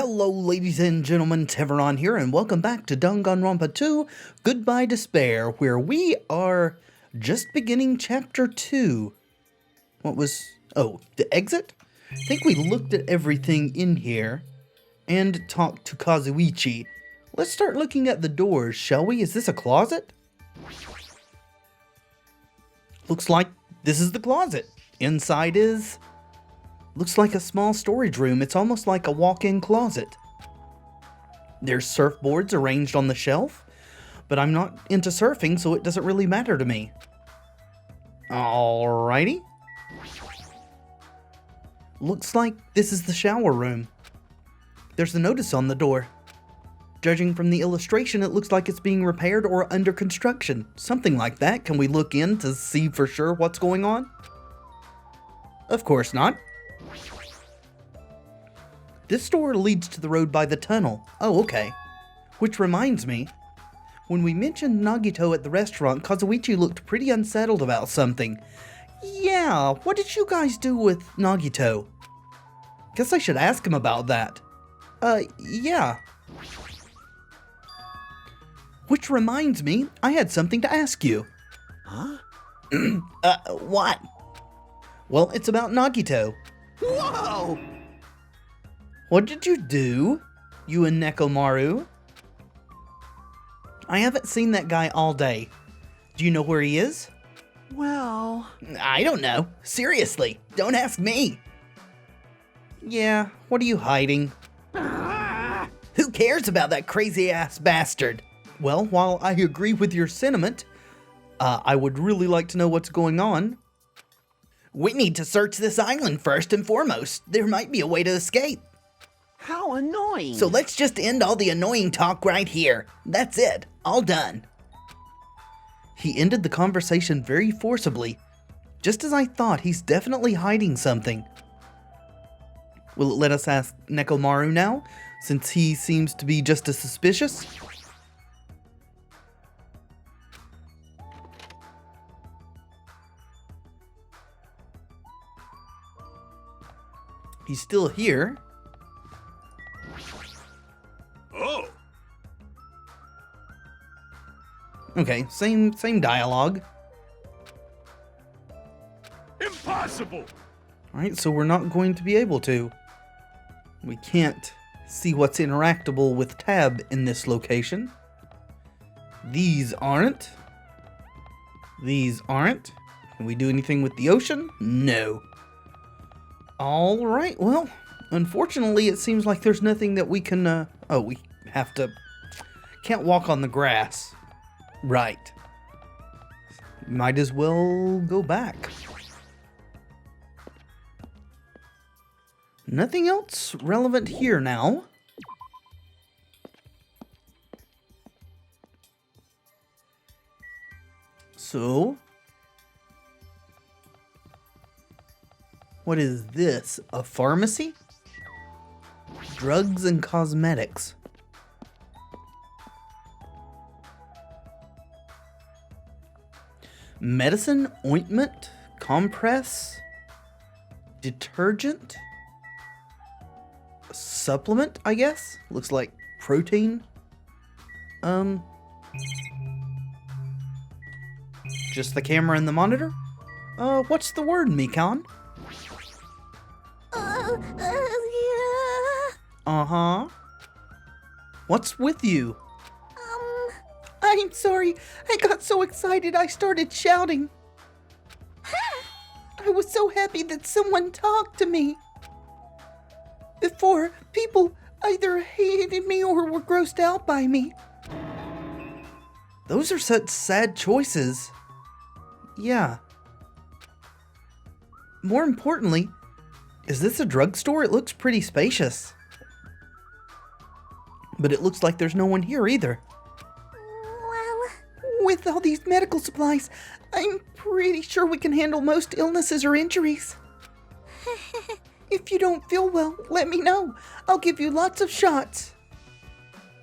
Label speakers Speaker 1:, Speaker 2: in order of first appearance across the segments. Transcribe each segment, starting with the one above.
Speaker 1: Hello ladies and gentlemen, Tevaron here, and welcome back to Danganronpa 2, Goodbye Despair, where we are just beginning Chapter 2. The exit? I think we looked at everything in here, and talked to Kazuichi. Let's start looking at the doors, shall we? Is this a closet? Looks like this is the closet. Inside is... looks like a small storage room. It's almost like a walk-in closet. There's surfboards arranged on the shelf, but I'm not into surfing, so it doesn't really matter to me. Alrighty. Looks like this is the shower room. There's a notice on the door. Judging from the illustration, it looks like it's being repaired or under construction. Something like that. Can we look in to see for sure what's going on? Of course not. This door leads to the road by the tunnel. Oh, okay. Which reminds me, when we mentioned Nagito at the restaurant, Kazuichi looked pretty unsettled about something. Yeah, what did you guys do with Nagito? Guess I should ask him about that. Yeah. Which reminds me, I had something to ask you.
Speaker 2: Huh?
Speaker 1: What? Well, it's about Nagito.
Speaker 2: Whoa!
Speaker 1: What did you do, you and Nekomaru? I haven't seen that guy all day. Do you know where he is?
Speaker 2: Well...
Speaker 1: I don't know. Seriously, don't ask me. Yeah, what are you hiding? Who cares about that crazy-ass bastard? Well, while I agree with your sentiment, I would really like to know what's going on. We need to search this island first and foremost. There might be a way to escape.
Speaker 2: How annoying!
Speaker 1: So let's just end all the annoying talk right here. That's it. All done. He ended the conversation very forcibly. Just as I thought, he's definitely hiding something. Will it let us ask Nekomaru now, since he seems to be just as suspicious? He's still here.
Speaker 2: Oh!
Speaker 1: Okay, same dialogue.
Speaker 2: Impossible!
Speaker 1: Alright, so we're not going to be able to. We can't see what's interactable with Tab in this location. These aren't. These aren't. Can we do anything with the ocean? No. Alright, well, unfortunately it seems like there's nothing that we can, we have to... can't walk on the grass. Right. Might as well go back. Nothing else relevant here now. So... what is this? A pharmacy? Drugs and cosmetics. Medicine, ointment, compress, detergent, supplement, I guess? Looks like protein. Just the camera and the monitor? What's the word, Mikan? Uh-huh. What's with you?
Speaker 3: I'm sorry. I got so excited I started shouting. I was so happy that someone talked to me. Before, people either hated me or were grossed out by me.
Speaker 1: Those are such sad choices. Yeah. More importantly, is this a drugstore? It looks pretty spacious. But it looks like there's no one here either.
Speaker 3: Well, with all these medical supplies, I'm pretty sure we can handle most illnesses or injuries. If you don't feel well, let me know. I'll give you lots of shots.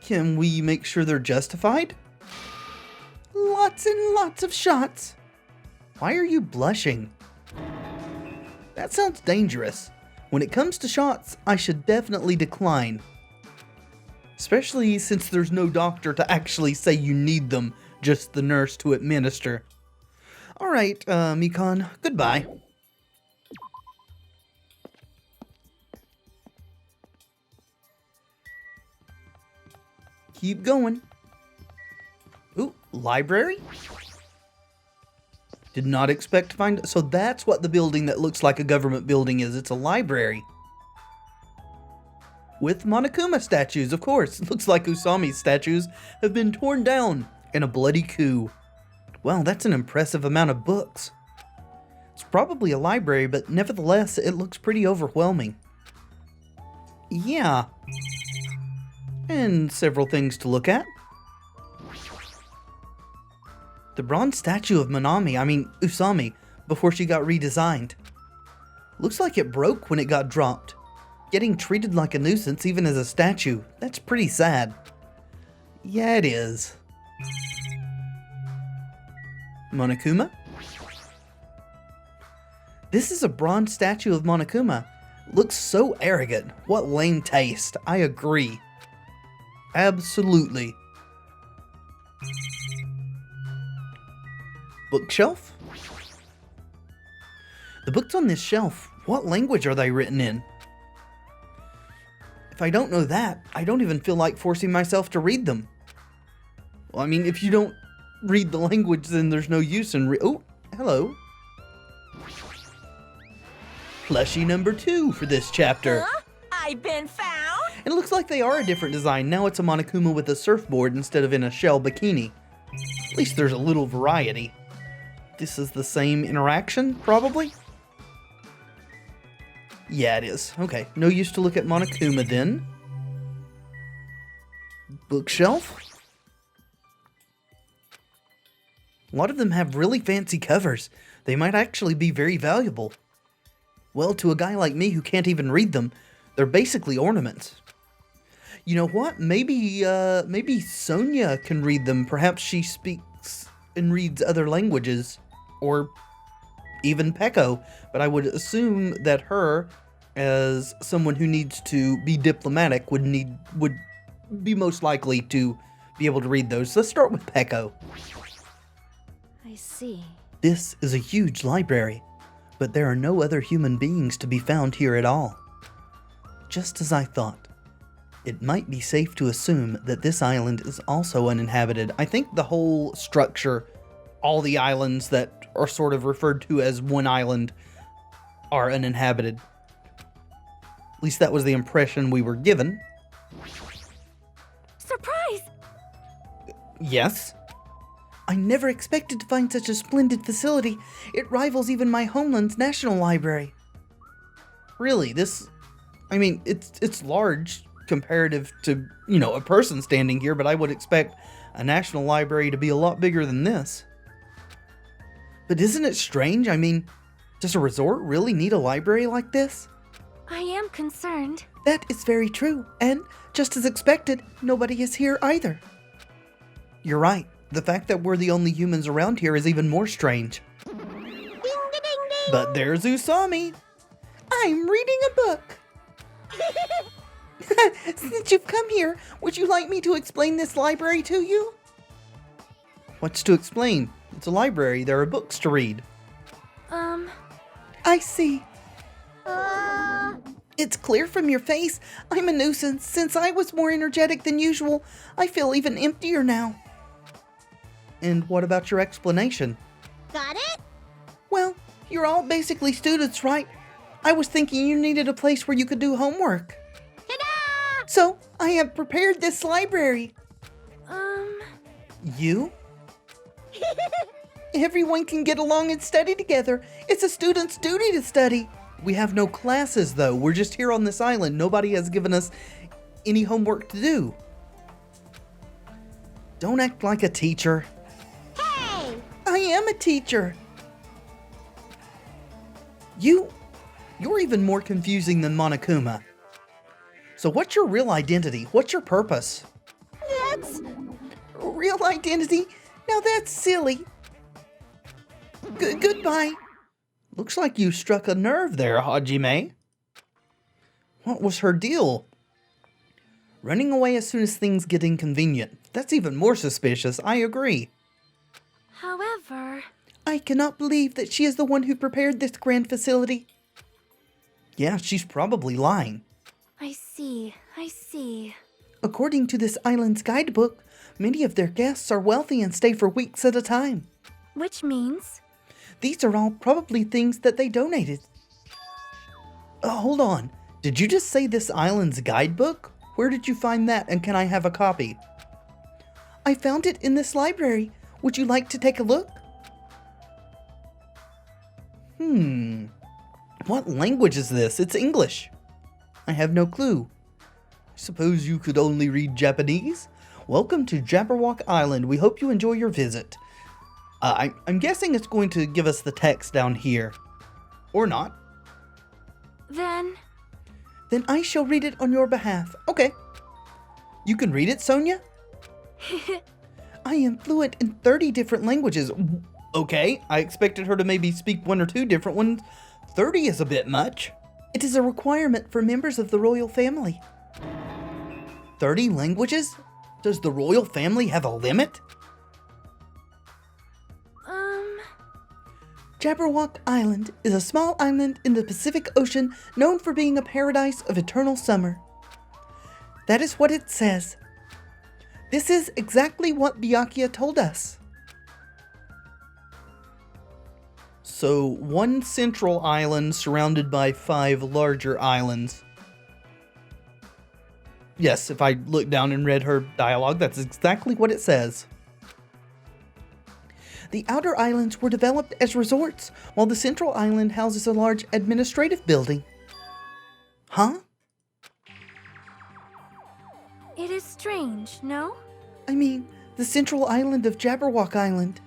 Speaker 1: Can we make sure they're justified?
Speaker 3: Lots and lots of shots.
Speaker 1: Why are you blushing? That sounds dangerous. When it comes to shots, I should definitely decline. Especially since there's no doctor to actually say you need them, just the nurse to administer. Alright, Mikon, goodbye. Keep going. Ooh, library? Did not expect to find... So that's what the building that looks like a government building is. It's a library. With Monokuma statues, of course. It looks like Usami's statues have been torn down in a bloody coup. Wow, that's an impressive amount of books. It's probably a library, but nevertheless, it looks pretty overwhelming. Yeah. And several things to look at. The bronze statue of Usami, before she got redesigned. Looks like it broke when it got dropped. Getting treated like a nuisance even as a statue, that's pretty sad. Yeah, it is. Monokuma? This is a bronze statue of Monokuma. Looks so arrogant. What lame taste. I agree. Absolutely. Bookshelf? The books on this shelf, what language are they written in? If I don't know that, I don't even feel like forcing myself to read them. Well, I mean, if you don't read the language, then there's no use in oh, hello. Plushie number 2 for this chapter.
Speaker 4: Huh? I've been found?
Speaker 1: It looks like they are a different design. Now it's a Monokuma with a surfboard instead of in a shell bikini. At least there's a little variety. This is the same interaction, probably? Yeah, it is. Okay, no use to look at Monokuma then. Bookshelf? A lot of them have really fancy covers. They might actually be very valuable. Well, to a guy like me who can't even read them, they're basically ornaments. You know what? Maybe Sonia can read them. Perhaps she speaks and reads other languages. Or even Peko. But I would assume that her, as someone who needs to be diplomatic, would be most likely to be able to read those. Let's start with Peko.
Speaker 4: I see.
Speaker 1: This is a huge library, but there are no other human beings to be found here at all. Just as I thought. It might be safe to assume that this island is also uninhabited. I think the whole structure, all the islands that are sort of referred to as one island, are uninhabited. At least that was the impression we were given.
Speaker 4: Surprise!
Speaker 1: Yes?
Speaker 3: I never expected to find such a splendid facility. It rivals even my homeland's National Library.
Speaker 1: Really, it's large comparative to, a person standing here, but I would expect a national library to be a lot bigger than this. But isn't it strange? Does a resort really need a library like this?
Speaker 4: I am concerned.
Speaker 3: That is very true, and just as expected, nobody is here either.
Speaker 1: You're right. The fact that we're the only humans around here is even more strange.
Speaker 4: Ding, ding, ding.
Speaker 1: But there's Usami.
Speaker 3: I'm reading a book. Since you've come here, would you like me to explain this library to you?
Speaker 1: What's to explain? It's a library. There are books to read.
Speaker 3: I see. It's clear from your face. I'm a nuisance. Since I was more energetic than usual, I feel even emptier now.
Speaker 1: And what about your explanation?
Speaker 4: Got it?
Speaker 3: Well, you're all basically students, right? I was thinking you needed a place where you could do homework.
Speaker 4: Ta-da!
Speaker 3: So, I have prepared this library.
Speaker 1: You?
Speaker 3: Everyone can get along and study together. It's a student's duty to study.
Speaker 1: We have no classes, though. We're just here on this island. Nobody has given us any homework to do. Don't act like a teacher.
Speaker 4: Hey!
Speaker 3: I am a teacher.
Speaker 1: You're even more confusing than Monokuma. So what's your real identity? What's your purpose?
Speaker 3: That's... real identity? Now that's silly. Goodbye.
Speaker 1: Looks like you struck a nerve there, Hajime. What was her deal? Running away as soon as things get inconvenient. That's even more suspicious, I agree.
Speaker 5: However...
Speaker 3: I cannot believe that she is the one who prepared this grand facility.
Speaker 1: Yeah, she's probably lying.
Speaker 5: I see.
Speaker 3: According to this island's guidebook, many of their guests are wealthy and stay for weeks at a time.
Speaker 5: Which means...
Speaker 3: These are all probably things that they donated.
Speaker 1: Hold on. Did you just say this island's guidebook? Where did you find that, and can I have a copy?
Speaker 3: I found it in this library. Would you like to take a look?
Speaker 1: What language is this? It's English. I have no clue. Suppose you could only read Japanese? Welcome to Jabberwock Island. We hope you enjoy your visit. I'm guessing it's going to give us the text down here. Or not.
Speaker 5: Then
Speaker 3: I shall read it on your behalf.
Speaker 1: Okay. You can read it, Sonia?
Speaker 3: I am fluent in 30 different languages.
Speaker 1: Okay, I expected her to maybe speak 1 or 2 different ones. 30 is a bit much.
Speaker 3: It is a requirement for members of the royal family.
Speaker 1: 30 languages? Does the royal family have a limit?
Speaker 3: Jabberwock Island is a small island in the Pacific Ocean known for being a paradise of eternal summer. That is what it says. This is exactly what Byakuya told us.
Speaker 1: So, 1 central island surrounded by 5 larger islands. Yes, if I looked down and read her dialogue, that's exactly what it says.
Speaker 3: The outer islands were developed as resorts, while the central island houses a large administrative building.
Speaker 1: Huh?
Speaker 5: it is strange, no?
Speaker 3: I mean, the central island of Jabberwock Island.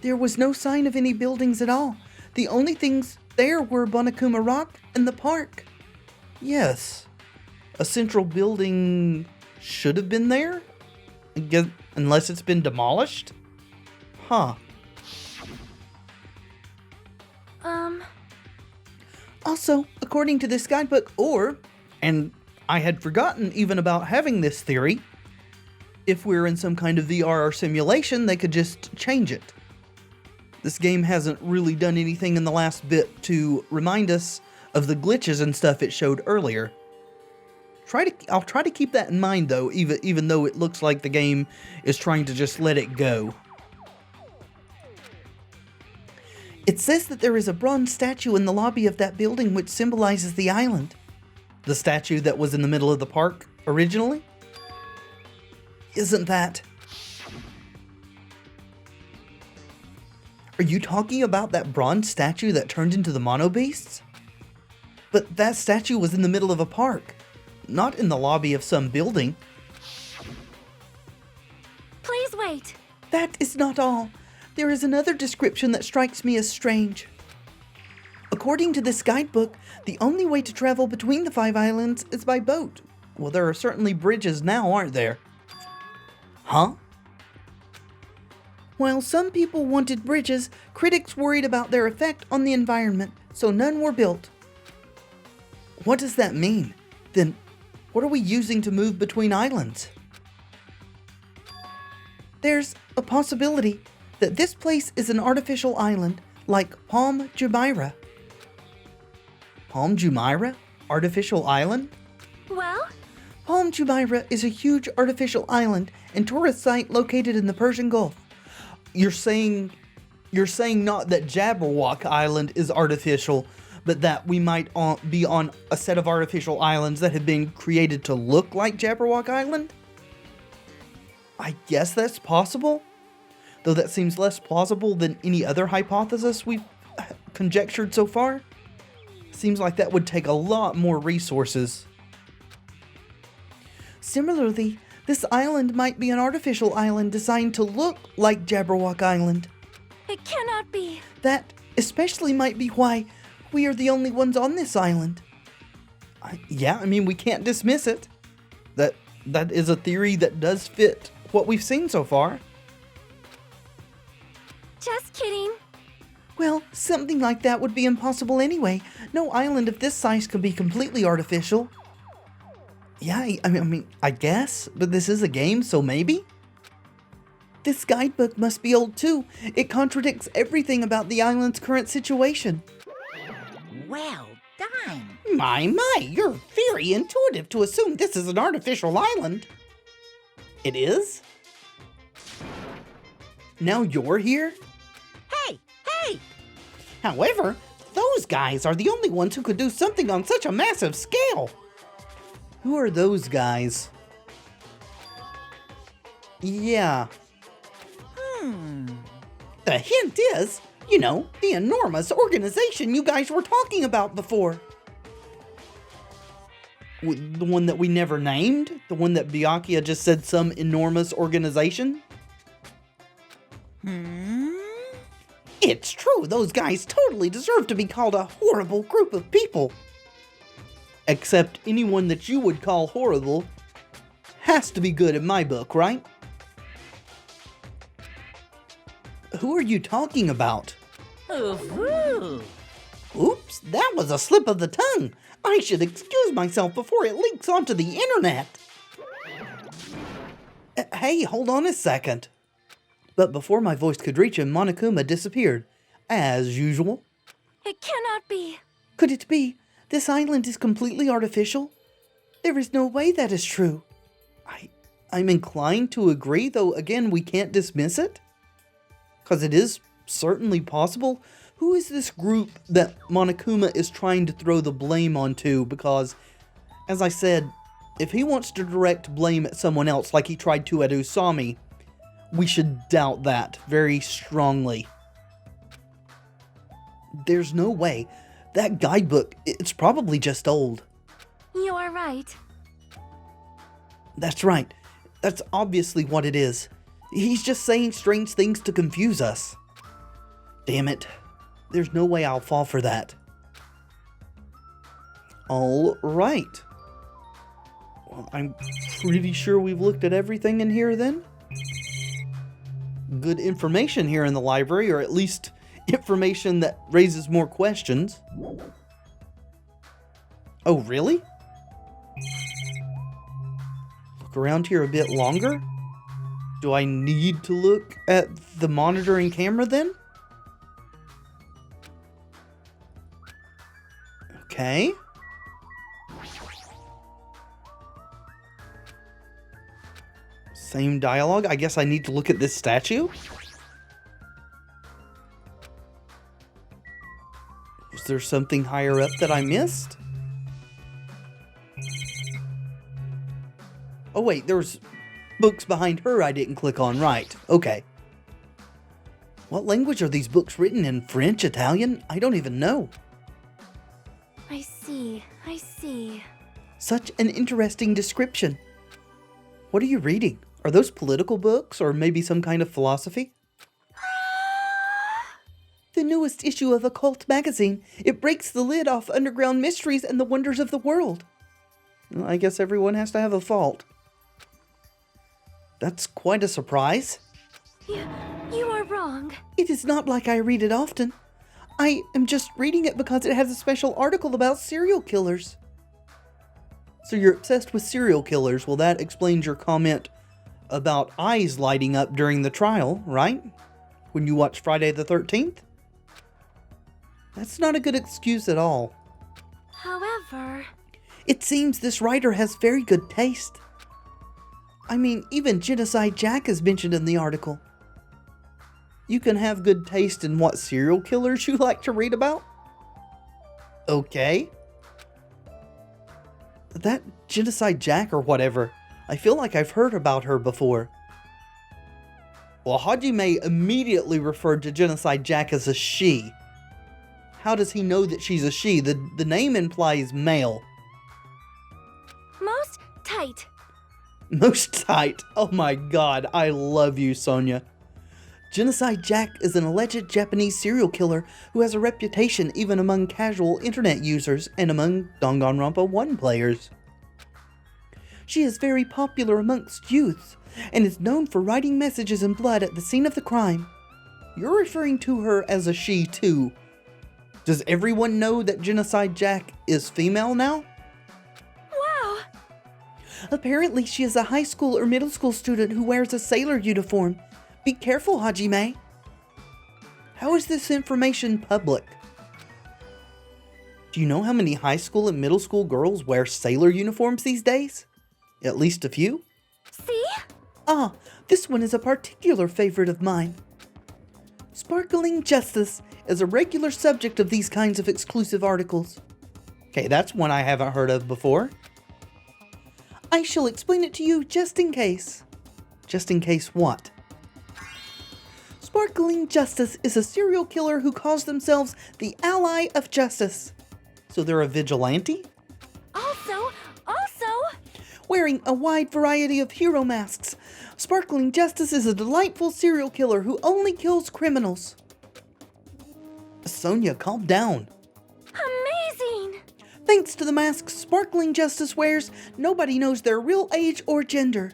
Speaker 3: There was no sign of any buildings at all. The only things there were Bonakuma Rock and the park.
Speaker 1: Yes. A central building should have been there? I guess, unless it's been demolished? Huh.
Speaker 3: Also, according to this guidebook,
Speaker 1: and I had forgotten even about having this theory, if we're in some kind of VR or simulation, they could just change it. This game hasn't really done anything in the last bit to remind us of the glitches and stuff it showed earlier. I'll try to keep that in mind though, even though it looks like the game is trying to just let it go.
Speaker 3: it says that there is a bronze statue in the lobby of that building which symbolizes the island.
Speaker 1: The statue that was in the middle of the park originally?
Speaker 3: Isn't that?
Speaker 1: Are you talking about that bronze statue that turned into the mono beasts? But that statue was in the middle of a park, not in the lobby of some building.
Speaker 5: Please wait.
Speaker 3: That is not all. There is another description that strikes me as strange. According to this guidebook, the only way to travel between the 5 islands is by boat.
Speaker 1: Well, there are certainly bridges now, aren't there? Huh?
Speaker 3: While some people wanted bridges, critics worried about their effect on the environment, so none were built.
Speaker 1: What does that mean? Then, what are we using to move between islands?
Speaker 3: There's a possibility that this place is an artificial island, like Palm Jumeirah.
Speaker 1: Palm Jumeirah? Artificial island?
Speaker 5: Well?
Speaker 3: Palm Jumeirah is a huge artificial island and tourist site located in the Persian Gulf.
Speaker 1: You're saying not that Jabberwock Island is artificial, but that we might be on a set of artificial islands that have been created to look like Jabberwock Island? I guess that's possible, though that seems less plausible than any other hypothesis we've conjectured so far. Seems like that would take a lot more resources.
Speaker 3: Similarly, this island might be an artificial island designed to look like Jabberwock Island.
Speaker 5: It cannot be.
Speaker 3: That especially might be why we are the only ones on this island.
Speaker 1: Yeah, I mean, we can't dismiss it. That is a theory that does fit what we've seen so far.
Speaker 5: Just kidding.
Speaker 3: Well, Something like that would be impossible anyway. No island of this size could be completely artificial.
Speaker 1: Yeah, I guess, but this is a game, so maybe?
Speaker 3: This guidebook must be old too. It contradicts everything about the island's current situation.
Speaker 6: Well done.
Speaker 1: My, you're very intuitive to assume this is an artificial island. It is? Now you're here?
Speaker 6: Hey, hey!
Speaker 1: However, those guys are the only ones who could do something on such a massive scale.
Speaker 3: Who are those guys?
Speaker 1: Yeah. The hint is, you know, the enormous organization you guys were talking about before. The one that we never named? The one that Byakuya just said some enormous organization? It's true, those guys totally deserve to be called a horrible group of people. Except anyone that you would call horrible has to be good in my book, right? Who are you talking about?
Speaker 6: Ooh.
Speaker 1: Oops, that was a slip of the tongue. I should excuse myself before it leaks onto the internet. Hey, hold on a second. But before my voice could reach him, Monokuma disappeared, as usual.
Speaker 5: It cannot be.
Speaker 3: Could it be? This island is completely artificial? There is no way that is true.
Speaker 1: I'm inclined to agree, though again, we can't dismiss it. Because it is certainly possible. Who is this group that Monokuma is trying to throw the blame onto? Because, as I said, if he wants to direct blame at someone else like he tried to at Usami, we should doubt that very strongly. There's no way. That guidebook, it's probably just old.
Speaker 5: You are right.
Speaker 1: That's right. That's obviously what it is. He's just saying strange things to confuse us. Damn it. There's no way I'll fall for that. All right. Well, I'm pretty sure we've looked at everything in here then. Good information here in the library, or at least information that raises more questions. Oh, really? Look around here a bit longer? Do I need to look at the monitoring camera then? Okay. Same dialogue. I guess I need to look at this statue. Was there something higher up that I missed? Oh wait, there's books behind her I didn't click on. Right, okay. What language are these books written in? French, Italian? I don't even know.
Speaker 5: I see.
Speaker 1: Such an interesting description. What are you reading? Are those political books, or maybe some kind of philosophy?
Speaker 3: The newest issue of Occult magazine. It breaks the lid off underground mysteries and the wonders of the world.
Speaker 1: Well, I guess everyone has to have a fault. That's quite a surprise.
Speaker 5: You are wrong.
Speaker 3: It is not like I read it often. I am just reading it because it has a special article about serial killers.
Speaker 1: So you're obsessed with serial killers. Well, that explains your comment about eyes lighting up during the trial, right? When you watch Friday the 13th? That's not a good excuse at all.
Speaker 5: However...
Speaker 3: It seems this writer has very good taste. I mean, even Genocide Jack is mentioned in the article.
Speaker 1: You can have good taste in what serial killers you like to read about? Okay. That Genocide Jack or whatever, I feel like I've heard about her before. Well, Hajime immediately referred to Genocide Jack as a she. How does he know that she's a she? The name implies male.
Speaker 5: Most tight.
Speaker 1: Most tight. Oh my god, I love you, Sonia.
Speaker 3: Genocide Jack is an alleged Japanese serial killer who has a reputation even among casual internet users and among Danganronpa 1 players. She is very popular amongst youths and is known for writing messages in blood at the scene of the crime.
Speaker 1: You're referring to her as a she too, Does everyone know that Genocide Jack is female now?
Speaker 5: Wow!
Speaker 3: Apparently, she is a high school or middle school student who wears a sailor uniform. Be careful, Hajime.
Speaker 1: How is this information public? Do you know how many high school and middle school girls wear sailor uniforms these days? At least a few?
Speaker 5: See?
Speaker 3: Ah, this one is a particular favorite of mine. Sparkling Justice is a regular subject of these kinds of exclusive articles.
Speaker 1: Okay, that's one I haven't heard of before.
Speaker 3: I shall explain it to you just in case.
Speaker 1: Just in case what?
Speaker 3: Sparkling Justice is a serial killer who calls themselves the Ally of Justice.
Speaker 1: So they're a vigilante?
Speaker 5: Also,
Speaker 3: Wearing a wide variety of hero masks, Sparkling Justice is a delightful serial killer who only kills criminals.
Speaker 1: Sonia, calm down.
Speaker 5: amazing!
Speaker 3: Thanks to the masks Sparkling Justice wears, nobody knows their real age or gender.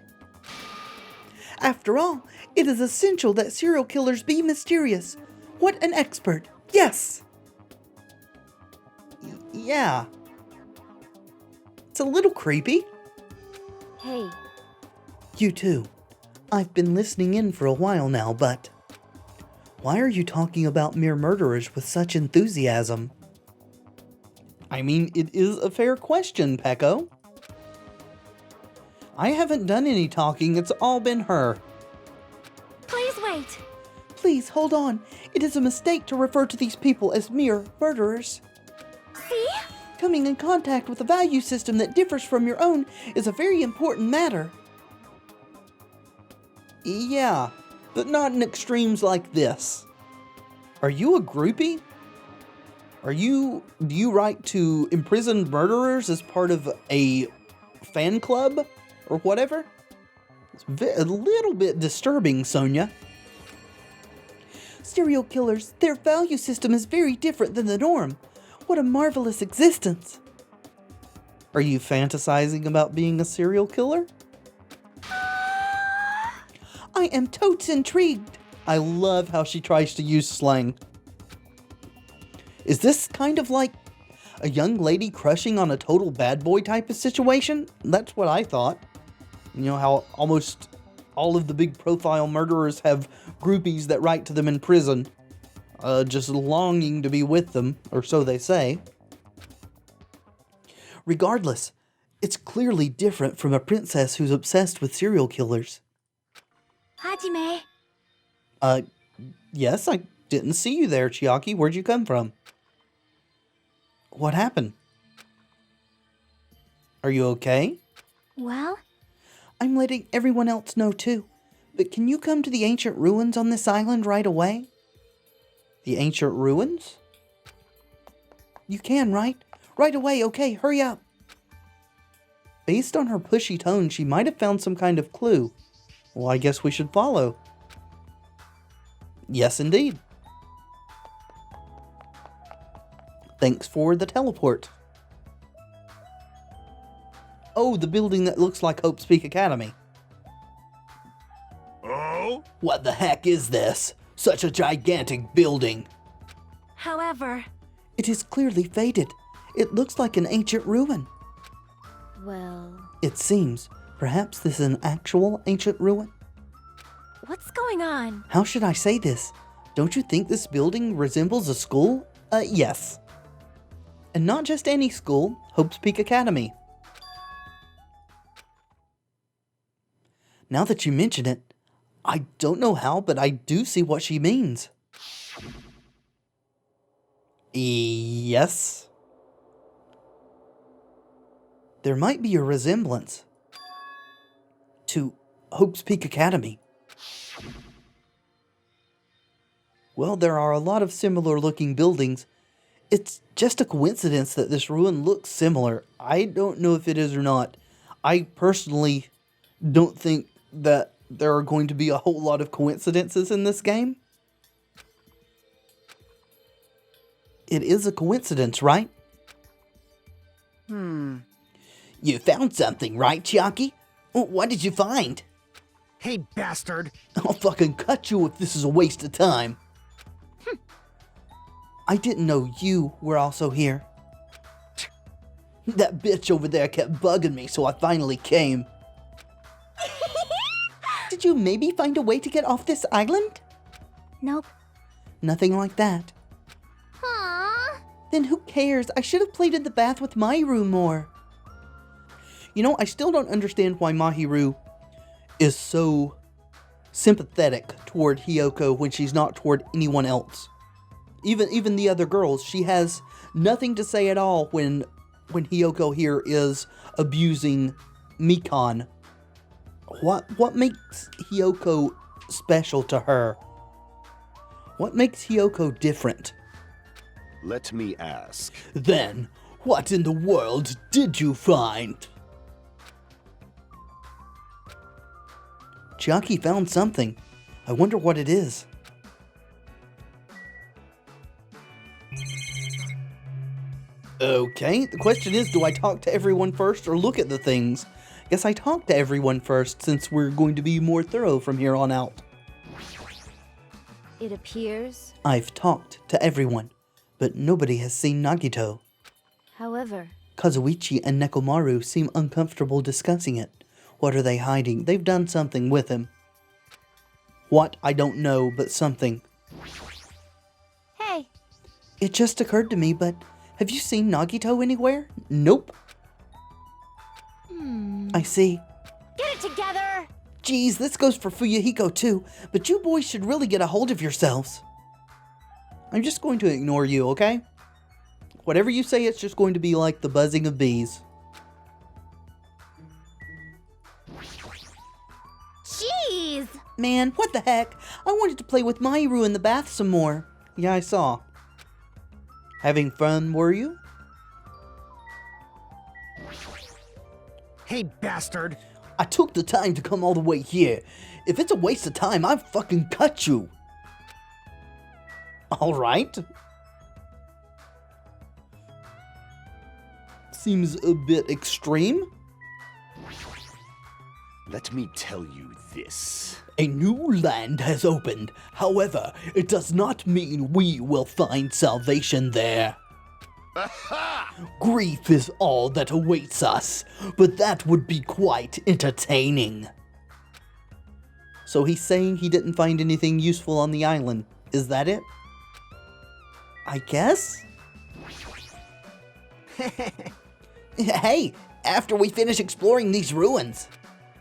Speaker 3: After all, it is essential that serial killers be mysterious. What an expert! Yes!
Speaker 1: Yeah. It's a little creepy.
Speaker 5: Hey,
Speaker 3: You too. I've been listening in for a while now, but
Speaker 1: Why are you talking about mere murderers with such enthusiasm? I mean, it is a fair question, Pecco. I haven't done any talking, it's all been her.
Speaker 5: please wait.
Speaker 3: please hold on. It is a mistake to refer to these people as mere murderers.
Speaker 5: See?
Speaker 3: Coming in contact with a value system that differs from your own is a very important matter.
Speaker 1: Yeah, but not in extremes like this. Are you a groupie? Do you write to imprisoned murderers as part of a fan club or whatever? It's a little bit disturbing, Sonia.
Speaker 3: Serial killers, their value system is very different than the norm. What a marvelous existence.
Speaker 1: Are you fantasizing about being a serial killer?
Speaker 3: I am totes intrigued.
Speaker 1: I love how she tries to use slang. Is this kind of like a young lady crushing on a total bad boy type of situation? That's what I thought. You know how almost all of the big profile murderers have groupies that write to them in prison, just longing to be with them, or so they say. Regardless, it's clearly different from a princess who's obsessed with serial killers.
Speaker 5: Hajime,
Speaker 1: Yes, I didn't see you there, Chiaki. Where'd you come from? What happened? Are you okay?
Speaker 5: well,
Speaker 3: I'm letting everyone else know too. But can you come to the ancient ruins on this island right away?
Speaker 1: The ancient ruins?
Speaker 3: You can, right? Right away, okay, hurry up.
Speaker 1: Based on her pushy tone, she might have found some kind of clue. Well, I guess we should follow. Yes, indeed. Thanks for the teleport. Oh, the building that looks like Hope's Peak Academy.
Speaker 2: Oh?
Speaker 1: What the heck is this? Such a gigantic building.
Speaker 5: however,
Speaker 3: It is clearly faded. It looks like an ancient ruin.
Speaker 5: well,
Speaker 1: It seems. Perhaps this is an actual ancient ruin?
Speaker 5: what's going on?
Speaker 1: How should I say this? Don't you think this building resembles a school? Yes. And not just any school, Hope's Peak Academy. Now that you mention it, I don't know how, but I do see what she means. Yes. There might be a resemblance to Hope's Peak Academy. Well, there are a lot of similar looking buildings. It's just a coincidence that this ruin looks similar. I don't know if it is or not. I personally don't think that there are going to be a whole lot of coincidences in this game. It is a coincidence, right? You found something, right, Chiaki? What did you find?
Speaker 2: Hey, bastard!
Speaker 1: I'll fucking cut you if this is a waste of time. I didn't know you were also here. That bitch over there kept bugging me, so I finally came. Did you maybe find a way to get off this island?
Speaker 5: Nope.
Speaker 1: Nothing like that.
Speaker 4: Aww.
Speaker 1: Then who cares? I should have played in the bath with Mahiru more. You know, I still don't understand why Mahiru is so sympathetic toward Hiyoko when she's not toward anyone else. Even the other girls, she has nothing to say at all when Hiyoko here is abusing Mikan. What makes Hiyoko special to her? What makes Hiyoko different?
Speaker 2: Let me ask.
Speaker 1: Then, what in the world did you find? Chiaki found something. I wonder what it is. Okay, the question is, do I talk to everyone first or look at the things? Guess I talk to everyone first, since we're going to be more thorough from here on out.
Speaker 5: It appears.
Speaker 1: I've talked to everyone, but nobody has seen Nagito.
Speaker 5: However,
Speaker 1: Kazuichi and Nekomaru seem uncomfortable discussing it. What are they hiding? They've done something with him. What? I don't know, but something.
Speaker 5: hey,
Speaker 1: It just occurred to me, but have you seen Nagito anywhere? Nope. I see.
Speaker 5: get it together!
Speaker 1: Geez, this goes for Fuyuhiko too, but you boys should really get a hold of yourselves. I'm just going to ignore you, okay? Whatever you say, it's just going to be like the buzzing of bees.
Speaker 4: Jeez.
Speaker 1: Man, what the heck? I wanted to play with Mahiru in the bath some more. Yeah, I saw. Having fun, were you?
Speaker 2: Hey, bastard!
Speaker 1: I took the time to come all the way here. If it's a waste of time, I'd fucking cut you. Alright. Seems a bit extreme.
Speaker 2: Let me tell you this.
Speaker 1: A new land has opened. However, it does not mean we will find salvation there. Grief is all that awaits us, but that would be quite entertaining. So he's saying he didn't find anything useful on the island. Is that it? I guess? Hey, after we finish exploring these ruins,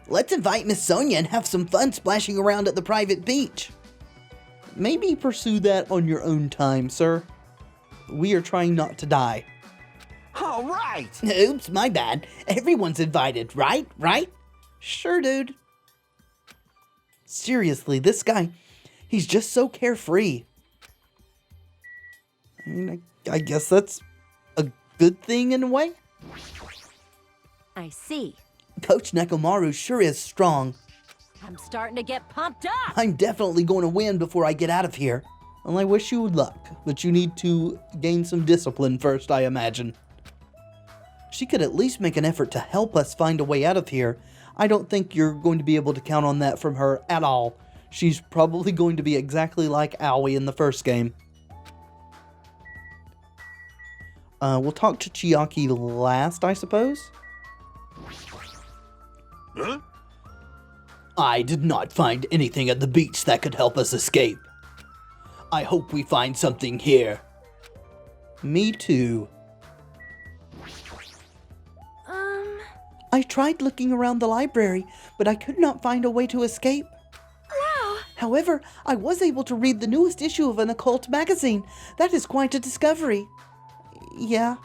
Speaker 1: let's invite Miss Sonia and have some fun splashing around at the private beach. Maybe pursue that on your own time, sir. We are trying not to die.
Speaker 2: All right!
Speaker 1: Oops, my bad. Everyone's invited, right? Right? Sure, dude. Seriously, this guy, he's just so carefree. I mean, I guess that's a good thing in a way.
Speaker 5: I see.
Speaker 1: Coach Nekomaru sure is strong.
Speaker 5: I'm starting to get pumped up!
Speaker 1: I'm definitely going to win before I get out of here. Well, I wish you luck, but you need to gain some discipline first, I imagine. She could at least make an effort to help us find a way out of here. I don't think you're going to be able to count on that from her at all. She's probably going to be exactly like Aoi in the first game. We'll talk to Chiaki last, I suppose.
Speaker 2: Huh?
Speaker 1: I did not find anything at the beach that could help us escape. I hope we find something here. Me too. I tried looking around the library, but I could not find a way to escape.
Speaker 5: Wow!
Speaker 1: However, I was able to read the newest issue of an occult magazine. That is quite a discovery. Yeah.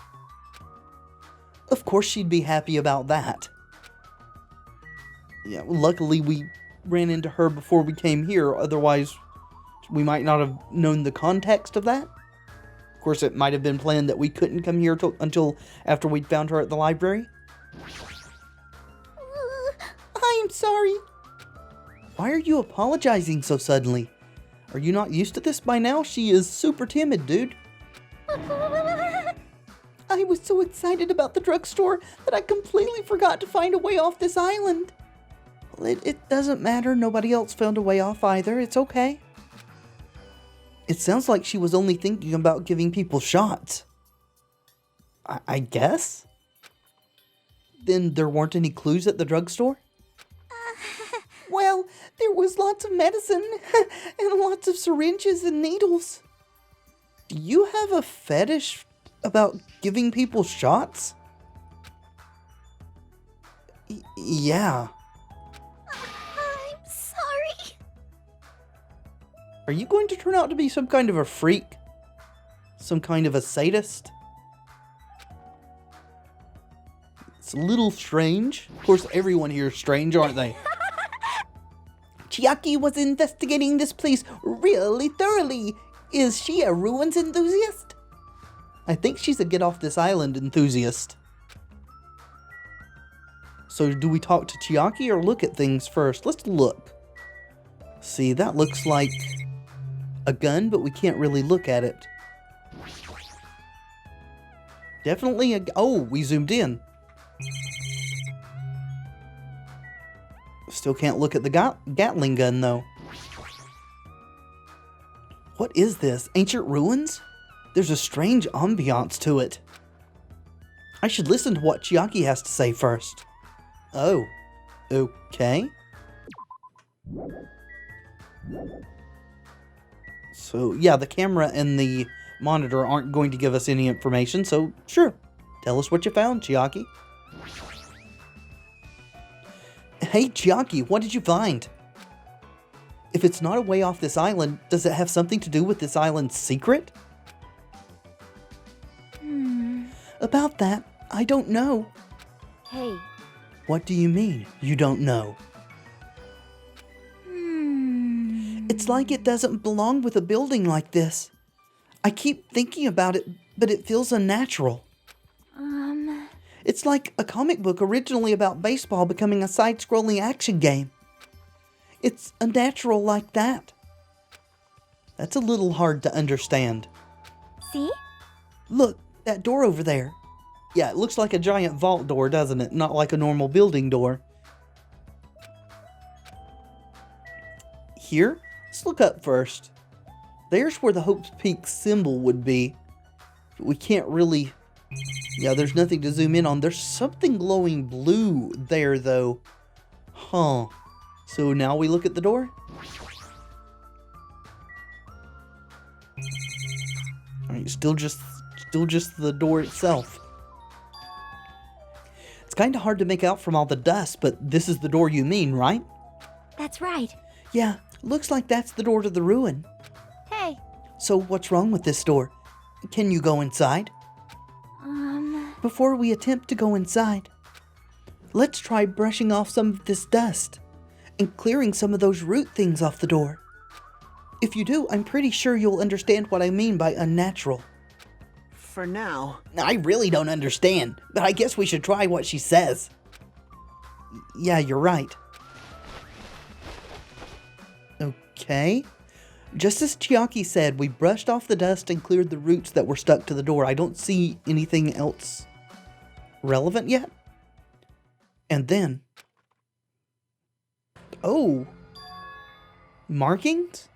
Speaker 1: Of course she'd be happy about that. Yeah, luckily we ran into her before we came here, otherwise we might not have known the context of that. Of course, it might have been planned that we couldn't come here until after we'd found her at the library. I am sorry. Why are you apologizing so suddenly? Are you not used to this by now? She is super timid, dude. I was so excited about the drugstore that I completely forgot to find a way off this island. Well, it doesn't matter. Nobody else found a way off either. It's okay. It sounds like she was only thinking about giving people shots. I guess? Then there weren't any clues at the drugstore?
Speaker 3: Well, there was lots of medicine and lots of syringes and needles.
Speaker 1: Do you have a fetish about giving people shots? Yeah.
Speaker 4: I'm sorry.
Speaker 1: Are you going to turn out to be some kind of a freak? Some kind of a sadist? It's a little strange. Of course, everyone here is strange, aren't they?
Speaker 3: Chiaki was investigating this place really thoroughly. Is she a ruins enthusiast?
Speaker 1: I think she's a get off this island enthusiast. So do we talk to Chiaki or look at things first? Let's look. See, that looks like a gun, but we can't really look at it. Definitely a... Oh, we zoomed in. Still can't look at the Gatling gun, though. What is this? Ancient ruins? There's a strange ambiance to it. I should listen to what Chiaki has to say first. Oh, okay. So, yeah, the camera and the monitor aren't going to give us any information, so sure. Tell us what you found, Chiaki. Hey, Chiaki, what did you find? If it's not a way off this island, does it have something to do with this island's secret? About that, I don't know.
Speaker 5: Hey.
Speaker 1: What do you mean, you don't know? It's like it doesn't belong with a building like this. I keep thinking about it, but it feels unnatural. It's like a comic book originally about baseball becoming a side-scrolling action game. It's unnatural like that. That's a little hard to understand.
Speaker 5: See?
Speaker 1: Look, that door over there. Yeah, it looks like a giant vault door, doesn't it? Not like a normal building door. Here? Let's look up first. There's where the Hope's Peak symbol would be. But we can't really... Yeah, there's nothing to zoom in on. There's something glowing blue there, though. Huh. So now we look at the door? Alright, still just the door itself. It's kind of hard to make out from all the dust, but this is the door you mean, right?
Speaker 5: That's right.
Speaker 1: Yeah, looks like that's the door to the ruin.
Speaker 5: Hey.
Speaker 1: So what's wrong with this door? Can you go inside? Before we attempt to go inside, let's try brushing off some of this dust and clearing some of those root things off the door. If you do, I'm pretty sure you'll understand what I mean by unnatural.
Speaker 2: For now.
Speaker 1: I really don't understand, but I guess we should try what she says. Yeah, you're right. Okay. Just as Chiaki said, we brushed off the dust and cleared the roots that were stuck to the door. I don't see anything else relevant yet. And then... Oh! Markings?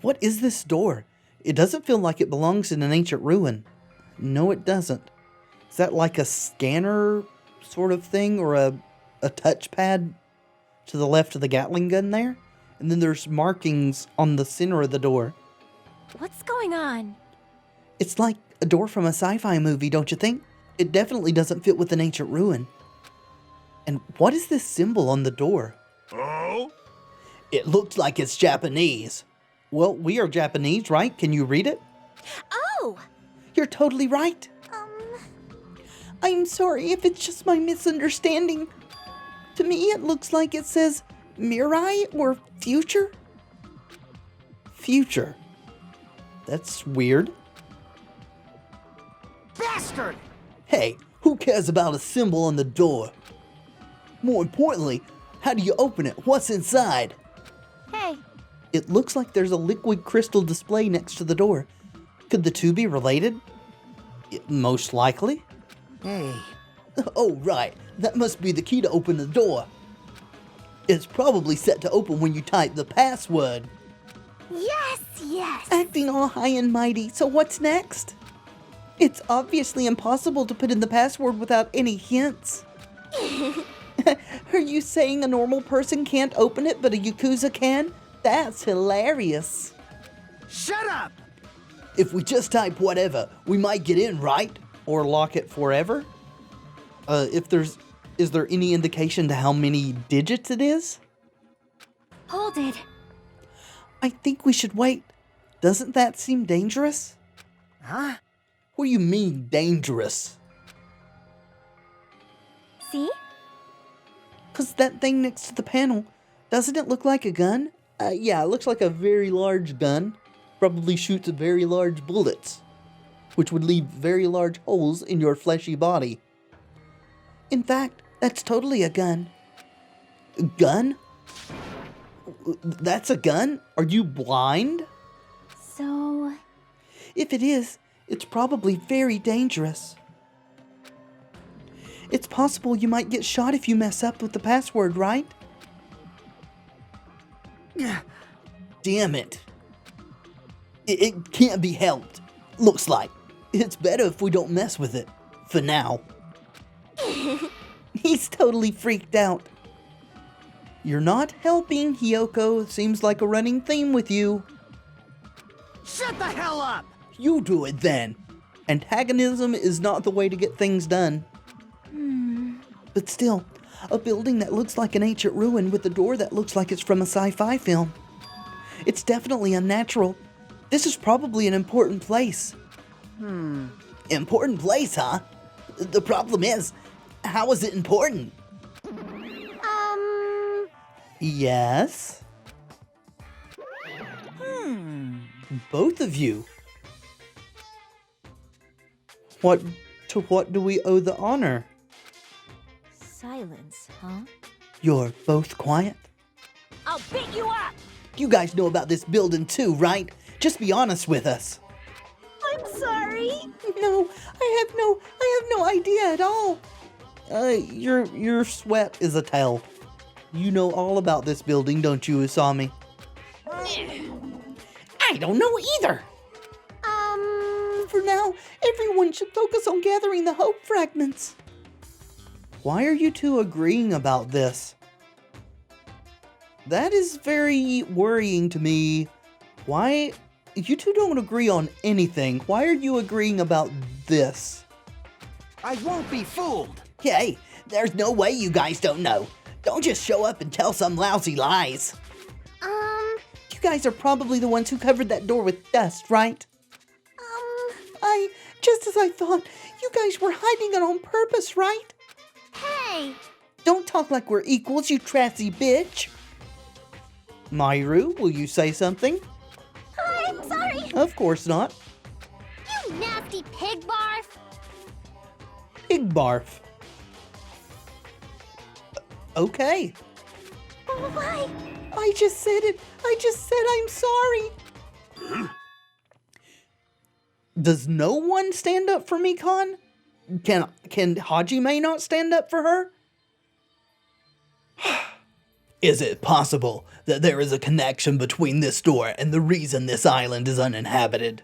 Speaker 1: What is this door? It doesn't feel like it belongs in an ancient ruin. No, it doesn't. Is that like a scanner sort of thing, or a touchpad to the left of the Gatling gun there? And then there's markings on the center of the door.
Speaker 5: What's going on?
Speaker 1: It's like a door from a sci-fi movie, don't you think? It definitely doesn't fit with an ancient ruin. And what is this symbol on the door?
Speaker 2: Oh?
Speaker 1: It looks like it's Japanese. Well, we are Japanese, right? Can you read it?
Speaker 4: Oh!
Speaker 1: You're totally right.
Speaker 3: I'm sorry if it's just my misunderstanding. To me, it looks like it says Mirai or future.
Speaker 1: Future. That's weird.
Speaker 2: Bastard!
Speaker 1: Hey, who cares about a symbol on the door? More importantly, how do you open it? What's inside?
Speaker 5: Hey.
Speaker 1: It looks like there's a liquid crystal display next to the door. Could the two be related? Most likely.
Speaker 2: Hey.
Speaker 1: Oh, right. That must be the key to open the door. It's probably set to open when you type the password.
Speaker 4: Yes, yes.
Speaker 3: Acting all high and mighty, so what's next? It's obviously impossible to put in the password without any hints. Are you saying a normal person can't open it, but a Yakuza can? That's hilarious.
Speaker 2: Shut up!
Speaker 1: If we just type whatever, we might get in, right?
Speaker 3: Or lock it forever? Is there any indication to how many digits it is?
Speaker 5: Hold it.
Speaker 3: I think we should wait. Doesn't that seem dangerous?
Speaker 2: Huh?
Speaker 1: What do you mean, dangerous?
Speaker 5: See?
Speaker 3: 'Cause that thing next to the panel, doesn't it look like a gun? Yeah, it looks like a very large gun. Probably shoots very large bullets, which would leave very large holes in your fleshy body. In fact, that's totally a gun.
Speaker 1: A gun? That's a gun? Are you blind?
Speaker 5: So,
Speaker 3: If it is, it's probably very dangerous. It's possible you might get shot if you mess up with the password, right?
Speaker 1: Damn it. It can't be helped. Looks like. It's better if we don't mess with it. For now.
Speaker 3: He's totally freaked out. You're not helping, Hiyoko. Seems like a running theme with you.
Speaker 2: Shut the hell up!
Speaker 1: You do it then.
Speaker 3: Antagonism is not the way to get things done. But still, a building that looks like an ancient ruin with a door that looks like it's from a sci-fi film. It's definitely unnatural. This is probably an important place.
Speaker 1: Important place, huh? The problem is, how is it important?
Speaker 3: Yes?
Speaker 1: Both of you.
Speaker 3: What do we owe the honor?
Speaker 5: silence, huh?
Speaker 3: You're both quiet?
Speaker 6: I'll beat you up!
Speaker 1: You guys know about this building too, right? Just be honest with us.
Speaker 4: I'm sorry.
Speaker 3: No, I have no idea at all. Your sweat is a tell. You know all about this building, don't you, Usami?
Speaker 1: I don't know either.
Speaker 3: For now, everyone should focus on gathering the hope fragments. Why are you two agreeing about this? That is very worrying to me. Why? You two don't agree on anything. Why are you agreeing about this?
Speaker 2: I won't be fooled.
Speaker 1: Hey, there's no way you guys don't know. Don't just show up and tell some lousy lies.
Speaker 3: You guys are probably the ones who covered that door with dust, right? Just as I thought, you guys were hiding it on purpose, right?
Speaker 4: Hey.
Speaker 3: Don't talk like we're equals, you trashy bitch. Myru, will you say something?
Speaker 4: I'm sorry.
Speaker 3: Of course not.
Speaker 4: You nasty pig barf.
Speaker 3: Pig barf. Okay.
Speaker 4: Why?
Speaker 3: I just said it. I just said I'm sorry. Does no one stand up for me, Khan? Can Hajime not stand up for her?
Speaker 1: Is it possible that there is a connection between this door and the reason this island is uninhabited?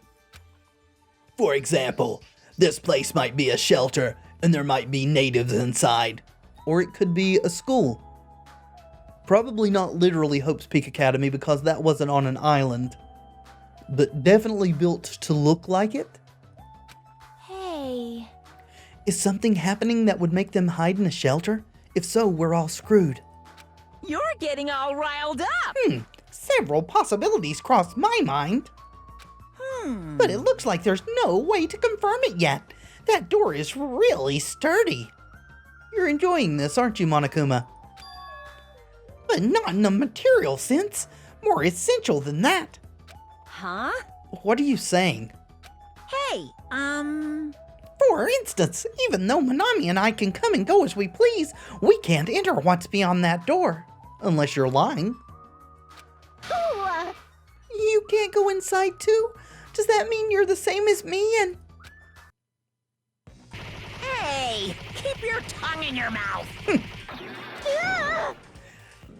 Speaker 1: For example, this place might be a shelter and there might be natives inside.
Speaker 3: Or it could be a school. Probably not literally Hope's Peak Academy because that wasn't on an island. But definitely built to look like it.
Speaker 5: Hey.
Speaker 3: Is something happening that would make them hide in a shelter? If so, we're all screwed.
Speaker 6: You're getting all riled up!
Speaker 3: Several possibilities crossed my mind. But it looks like there's no way to confirm it yet. That door is really sturdy. You're enjoying this, aren't you, Monokuma? But not in a material sense. More essential than that.
Speaker 6: Huh?
Speaker 3: What are you saying?
Speaker 6: Hey,
Speaker 3: For instance, even though Manami and I can come and go as we please, we can't enter what's beyond that door. Unless you're lying.
Speaker 4: Ooh,
Speaker 3: You can't go inside too? Does that mean you're the same as me and...
Speaker 6: hey! Keep your tongue in your mouth!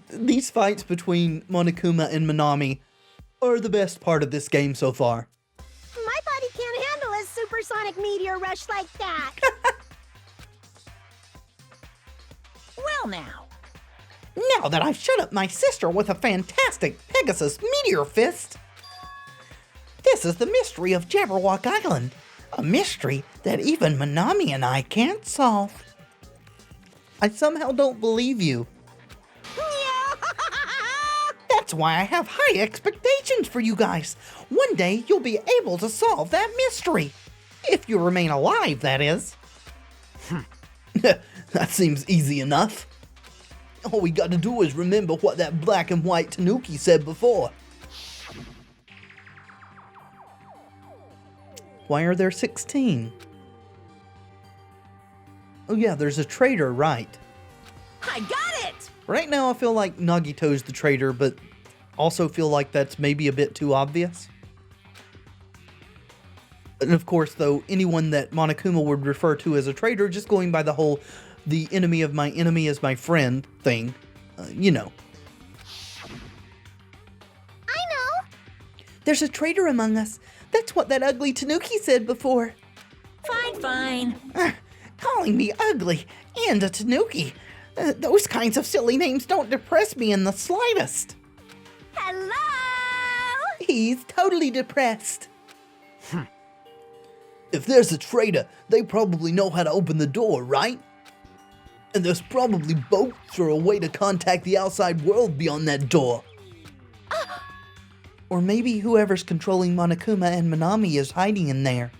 Speaker 3: These fights between Monokuma and Manami
Speaker 1: are the best part of this game so far.
Speaker 4: My body can't handle a supersonic meteor rush like that.
Speaker 6: Well now.
Speaker 1: Now that I've shut up my sister with a fantastic Pegasus meteor fist, this is the mystery of Jabberwock Island. A mystery that even Manami and I can't solve. I somehow don't believe you. That's why I have high expectations for you guys. One day you'll be able to solve that mystery. If you remain alive, that is. That seems easy enough. All we gotta do is remember what that black and white Tanuki said before. Why are there 16? Oh yeah, there's a traitor, right.
Speaker 6: I got it!
Speaker 1: Right now I feel like Nagito's the traitor, but also feel like that's maybe a bit too obvious. And of course, though, anyone that Monokuma would refer to as a traitor, just going by the whole, the enemy of my enemy is my friend thing, you know.
Speaker 4: I know.
Speaker 3: There's a traitor among us. That's what that ugly Tanuki said before.
Speaker 6: Fine.
Speaker 3: Calling me ugly and a Tanuki. Those kinds of silly names don't depress me in the slightest.
Speaker 4: Hello?
Speaker 3: He's totally depressed.
Speaker 1: If there's a traitor, they probably know how to open the door, right? And there's probably boats or a way to contact the outside world beyond that door.
Speaker 3: Or maybe whoever's controlling Monokuma and Manami is hiding in there.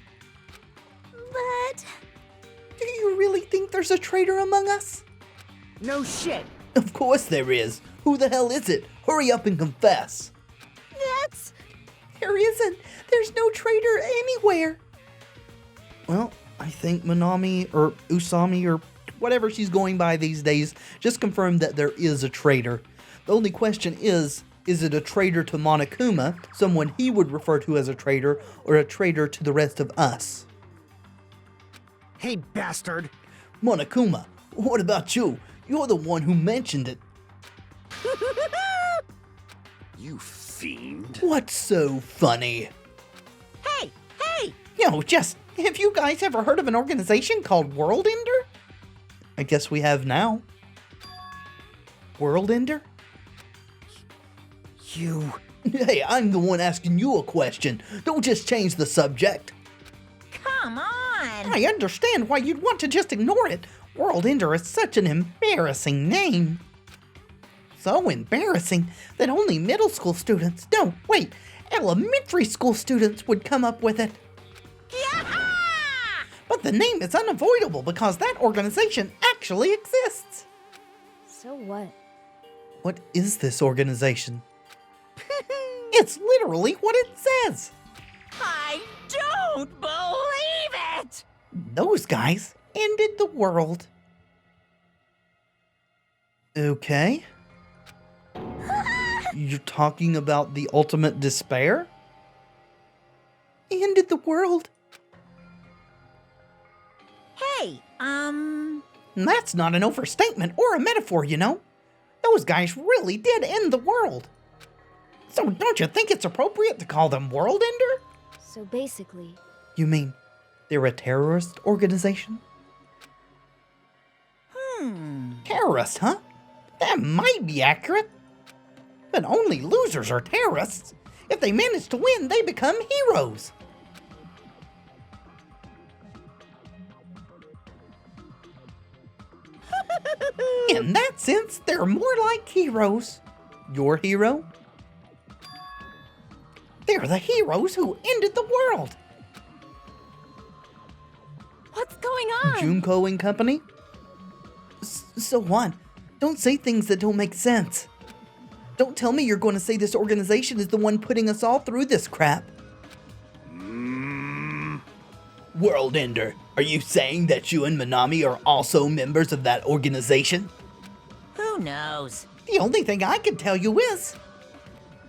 Speaker 4: But
Speaker 3: Do you really think there's a traitor among us?
Speaker 2: No shit.
Speaker 1: Of course there is. Who the hell is it? Hurry up and confess.
Speaker 4: that's...
Speaker 3: There isn't. There's no traitor anywhere.
Speaker 1: Well, I think Manami or Usami or whatever she's going by these days just confirmed that there is a traitor. The only question is it a traitor to Monokuma, someone he would refer to as a traitor, or a traitor to the rest of us?
Speaker 2: Hey, bastard.
Speaker 1: Monokuma, what about you? You're the one who mentioned it.
Speaker 2: You fiend.
Speaker 1: What's so funny?
Speaker 6: Hey!
Speaker 3: Just, have you guys ever heard of an organization called World Ender?
Speaker 1: I guess we have now.
Speaker 3: World Ender?
Speaker 2: You.
Speaker 1: Hey, I'm the one asking you a question. Don't just change the subject.
Speaker 6: Come on!
Speaker 3: I understand why you'd want to just ignore it. World Ender is such an embarrassing name. So embarrassing that only middle school students, no, wait, elementary school students would come up with it. But the name is unavoidable because that organization actually exists.
Speaker 5: So what?
Speaker 1: What is this organization?
Speaker 3: It's literally what it says.
Speaker 6: I don't believe it!
Speaker 3: Those guys ended the world.
Speaker 1: Okay. You're talking about the ultimate despair?
Speaker 3: Ended the world.
Speaker 6: Hey,
Speaker 3: That's not an overstatement or a metaphor, you know. Those guys really did end the world. So don't you think it's appropriate to call them World Ender?
Speaker 5: So basically,
Speaker 1: You mean they're a terrorist organization?
Speaker 3: Terrorist, huh? That might be accurate. But only losers are terrorists. If they manage to win, they become heroes. In that sense, they're more like heroes.
Speaker 1: Your hero?
Speaker 3: They're the heroes who ended the world.
Speaker 5: what's going on?
Speaker 1: Junko and Company?
Speaker 3: So what? Don't say things that don't make sense. Don't tell me you're going to say this organization is the one putting us all through this crap.
Speaker 1: World Ender, are you saying that you and Manami are also members of that organization?
Speaker 6: who knows?
Speaker 3: The only thing I can tell you is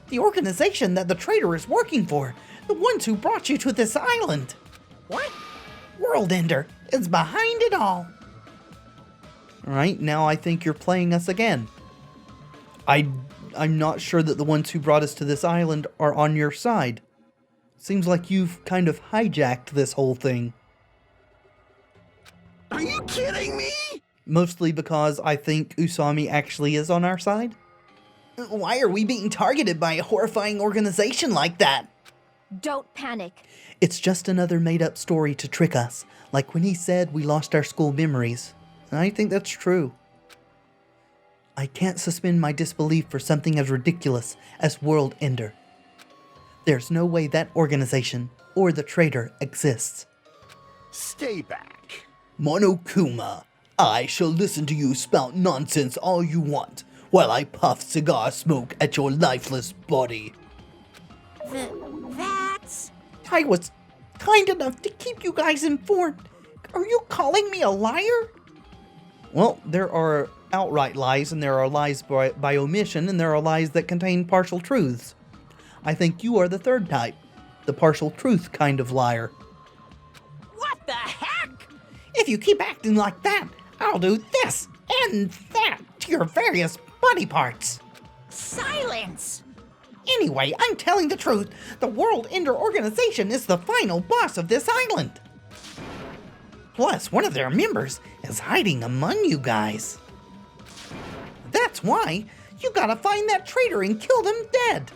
Speaker 3: the organization that the traitor is working for, the ones who brought you to this island.
Speaker 6: What?
Speaker 3: World Ender is behind it all.
Speaker 1: Alright, now I think you're playing us again. I I'm not sure that the ones who brought us to this island are on your side. Seems like you've kind of hijacked this whole thing.
Speaker 2: Are you kidding me?
Speaker 1: Mostly because I think Usami actually is on our side.
Speaker 3: Why are we being targeted by a horrifying organization like that?
Speaker 5: Don't panic.
Speaker 1: It's just another made-up story to trick us, like when he said we lost our school memories. I think that's true. I can't suspend my disbelief for something as ridiculous as World Ender. There's no way that organization or the traitor exists.
Speaker 2: Stay back.
Speaker 1: Monokuma, I shall listen to you spout nonsense all you want, while I puff cigar smoke at your lifeless body.
Speaker 6: That's...
Speaker 3: I was kind enough to keep you guys informed. Are you calling me a liar?
Speaker 1: Well, there are outright lies, and there are lies by omission, and there are lies that contain partial truths. I think you are the third type, the partial truth kind of liar.
Speaker 6: What the heck?
Speaker 3: If you keep acting like that, I'll do this and that to your various body parts.
Speaker 6: Silence!
Speaker 3: Anyway, I'm telling the truth. The World Ender Organization is the final boss of this island. Plus, one of their members is hiding among you guys. That's why you gotta find that traitor and kill them dead.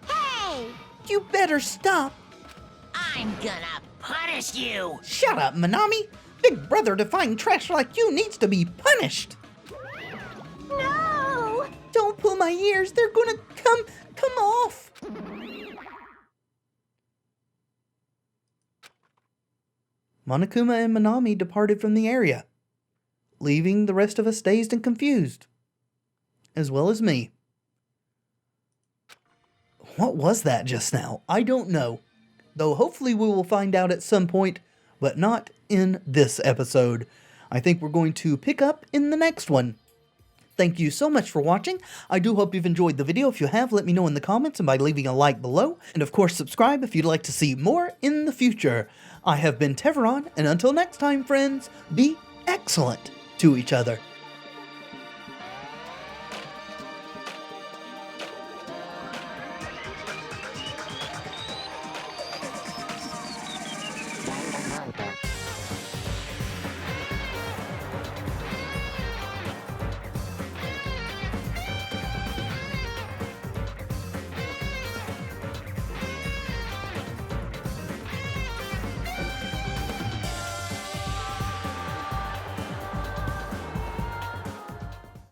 Speaker 4: Hey!
Speaker 3: You better stop.
Speaker 6: I'm gonna punish you!
Speaker 3: Shut up, Manami. Big brother defying trash like you needs to be punished.
Speaker 4: No!
Speaker 3: Don't pull my ears. They're gonna come off.
Speaker 1: Monokuma and Manami departed from the area, leaving the rest of us dazed and confused, as well as me. What was that just now? I don't know, though hopefully we will find out at some point, but not in this episode. I think we're going to pick up in the next one. Thank you so much for watching. I do hope you've enjoyed the video. If you have, let me know in the comments and by leaving a like below. And of course, subscribe if you'd like to see more in the future. I have been Tevaron, and until next time, friends, be excellent to each other.